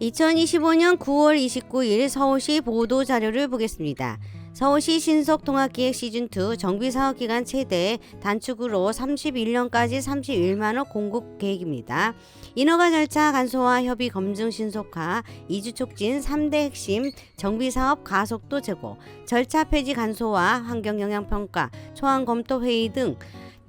2025년 9월 29일 서울시 보도 자료를 보겠습니다. 서울시 신속통합기획 시즌2 정비사업기간 최대 단축으로 31년까지 31만원 공급 계획입니다. 인허가 절차 간소화 협의 검증 신속화, 이주 촉진 3대 핵심 정비사업 가속도 제고, 절차 폐지 간소화, 환경영향평가, 초안 검토 회의 등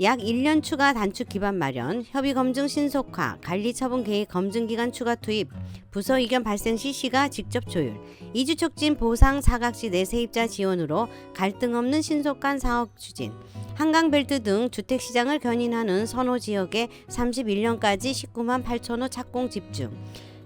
약 1년 추가 단축 기반 마련, 협의 검증 신속화, 관리 처분 계획 검증 기간 추가 투입, 부서 이견 발생 시 시가 직접 조율, 이주 촉진 보상 사각지 내 세입자 지원으로 갈등 없는 신속한 사업 추진, 한강벨트 등 주택시장을 견인하는 선호 지역에 31년까지 19만 8천호 착공 집중,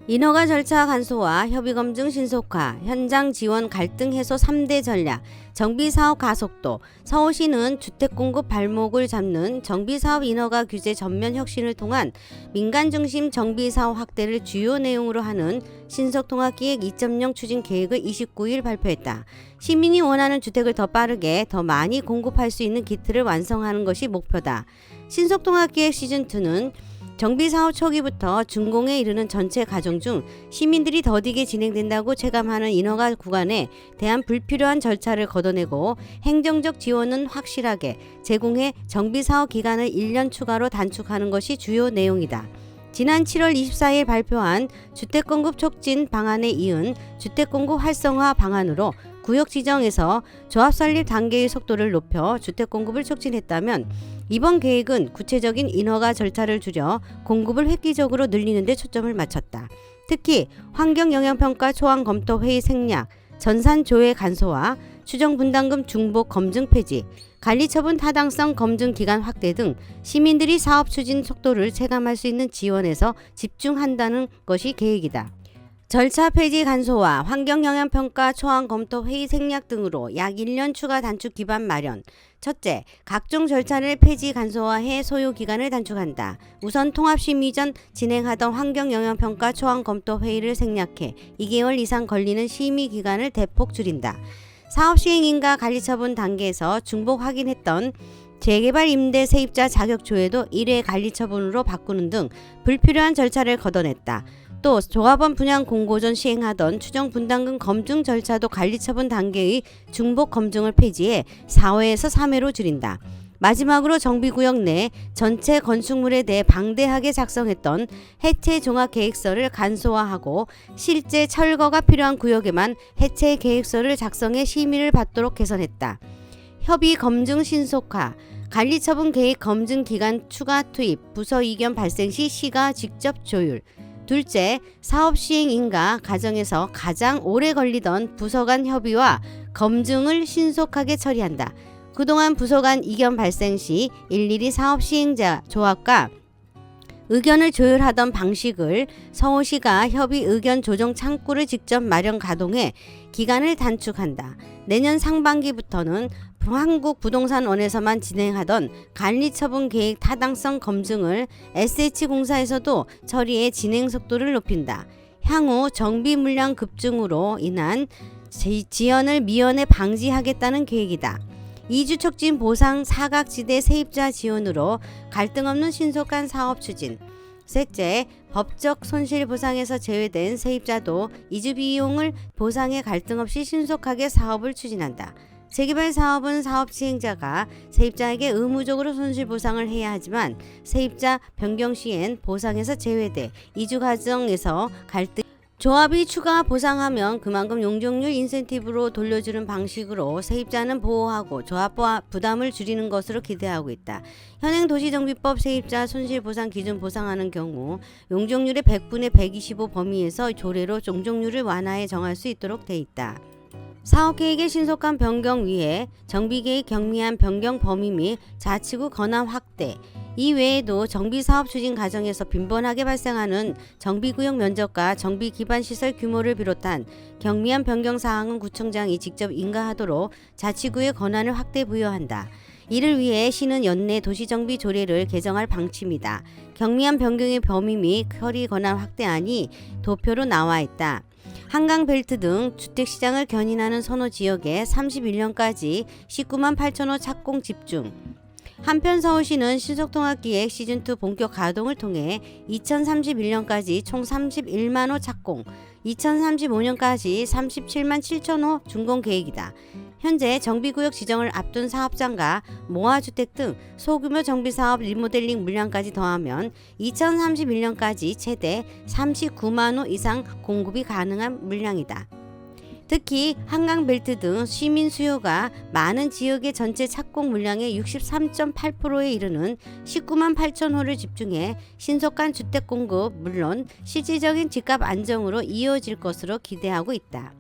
인허가 절차 간소화, 협의 검증 신속화, 현장 지원 갈등 해소 3대 전략, 정비사업 가속도, 서울시는 주택공급 발목을 잡는 정비사업 인허가 규제 전면 혁신을 통한 민간중심 정비사업 확대를 주요 내용으로 하는 신속통합기획 2.0 추진 계획을 29일 발표했다. 시민이 원하는 주택을 더 빠르게 더 많이 공급할 수 있는 기틀을 완성하는 것이 목표다. 신속통합기획 시즌2는 정비사업 초기부터 준공에 이르는 전체 과정 중 시민들이 더디게 진행된다고 체감하는 인허가 구간에 대한 불필요한 절차를 걷어내고 행정적 지원은 확실하게 제공해 정비사업 기간을 1년 추가로 단축하는 것이 주요 내용이다. 지난 7월 24일 발표한 주택공급 촉진 방안에 이은 주택공급 활성화 방안으로 구역 지정에서 조합 설립 단계의 속도를 높여 주택공급을 촉진했다면 이번 계획은 구체적인 인허가 절차를 줄여 공급을 획기적으로 늘리는 데 초점을 맞췄다. 특히 환경영향평가 초안 검토 회의 생략, 전산조회 간소화, 추정분담금 중복 검증 폐지, 관리처분 타당성 검증 기간 확대 등 시민들이 사업 추진 속도를 체감할 수 있는 지원에서 집중한다는 것이 계획이다. 절차 폐지 간소화, 환경영향평가 초안 검토 회의 생략 등으로 약 1년 추가 단축 기반 마련. 첫째, 각종 절차를 폐지 간소화해 소요 기간을 단축한다. 우선 통합심의 전 진행하던 환경영향평가 초안 검토 회의를 생략해 2개월 이상 걸리는 심의 기간을 대폭 줄인다. 사업 시행인가 관리처분 단계에서 중복 확인했던 재개발 임대 세입자 자격 조회도 1회 관리처분으로 바꾸는 등 불필요한 절차를 걷어냈다. 또 조합원 분양 공고 전 시행하던 추정 분담금 검증 절차도 관리처분 단계의 중복 검증을 폐지해 4회에서 3회로 줄인다. 마지막으로 정비구역 내 전체 건축물에 대해 방대하게 작성했던 해체 종합 계획서를 간소화하고 실제 철거가 필요한 구역에만 해체 계획서를 작성해 심의를 받도록 개선했다. 협의 검증 신속화, 관리처분 계획 검증 기간 추가 투입, 부서 이견 발생 시 시가 직접 조율. 둘째, 사업 시행 인가 과정에서 가장 오래 걸리던 부서 간 협의와 검증을 신속하게 처리한다. 그동안 부서 간 이견 발생 시 일일이 사업 시행자 조합과 의견을 조율하던 방식을 서울시가 협의 의견 조정 창구를 직접 마련 가동해 기간을 단축한다. 내년 상반기부터는 한국부동산원에서만 진행하던 관리처분 계획 타당성 검증을 SH공사에서도 처리해 진행 속도를 높인다. 향후 정비 물량 급증으로 인한 지연을 미연에 방지하겠다는 계획이다. 이주 촉진 보상 사각지대 세입자 지원으로 갈등 없는 신속한 사업 추진. 셋째, 법적 손실 보상에서 제외된 세입자도 이주 비용을 보상해 갈등 없이 신속하게 사업을 추진한다. 재개발 사업은 사업 시행자가 세입자에게 의무적으로 손실 보상을 해야 하지만 세입자 변경 시엔 보상에서 제외돼 이주 과정에서 갈등 조합이 추가 보상하면 그만큼 용적률 인센티브로 돌려주는 방식으로 세입자는 보호하고 조합 부담을 줄이는 것으로 기대하고 있다. 현행 도시정비법 세입자 손실보상 기준 보상하는 경우 용적률의 100분의 125 범위에서 조례로 용적률을 완화해 정할 수 있도록 돼 있다. 사업계획의 신속한 변경 위에 정비계획 경미한 변경 범위 및 자치구 권한 확대, 이 외에도 정비사업 추진 과정에서 빈번하게 발생하는 정비구역 면적과 정비기반시설 규모를 비롯한 경미한 변경 사항은 구청장이 직접 인가하도록 자치구의 권한을 확대 부여한다. 이를 위해 시는 연내 도시정비 조례를 개정할 방침이다. 경미한 변경의 범위 및 처리 권한 확대안이 도표로 나와 있다. 한강벨트 등 주택시장을 견인하는 선호 지역에 31년까지 19만 8천호 착공 집중. 한편 서울시는 신속통합기획 시즌2 본격 가동을 통해 2031년까지 총 31만 호 착공, 2035년까지 37만 7천 호 준공 계획이다. 현재 정비구역 지정을 앞둔 사업장과 모아주택 등 소규모 정비사업 리모델링 물량까지 더하면 2031년까지 최대 39만 호 이상 공급이 가능한 물량이다. 특히 한강벨트 등 시민 수요가 많은 지역의 전체 착공 물량의 63.8%에 이르는 19만 8천 호를 집중해 신속한 주택 공급 물론 실질적인 집값 안정으로 이어질 것으로 기대하고 있다.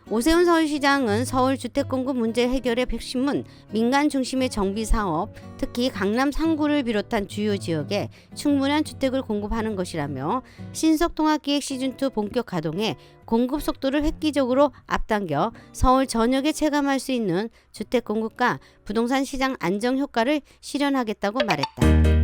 오세훈 서울시장은 서울 주택 공급 문제 해결의 핵심은 민간 중심의 정비 사업, 특히 강남 3구를 비롯한 주요 지역에 충분한 주택을 공급하는 것이라며 신속통합기획 시즌2 본격 가동에 공급 속도를 획기적으로 앞당겨 서울 전역에 체감할 수 있는 주택 공급과 부동산 시장 안정 효과를 실현하겠다고 말했다.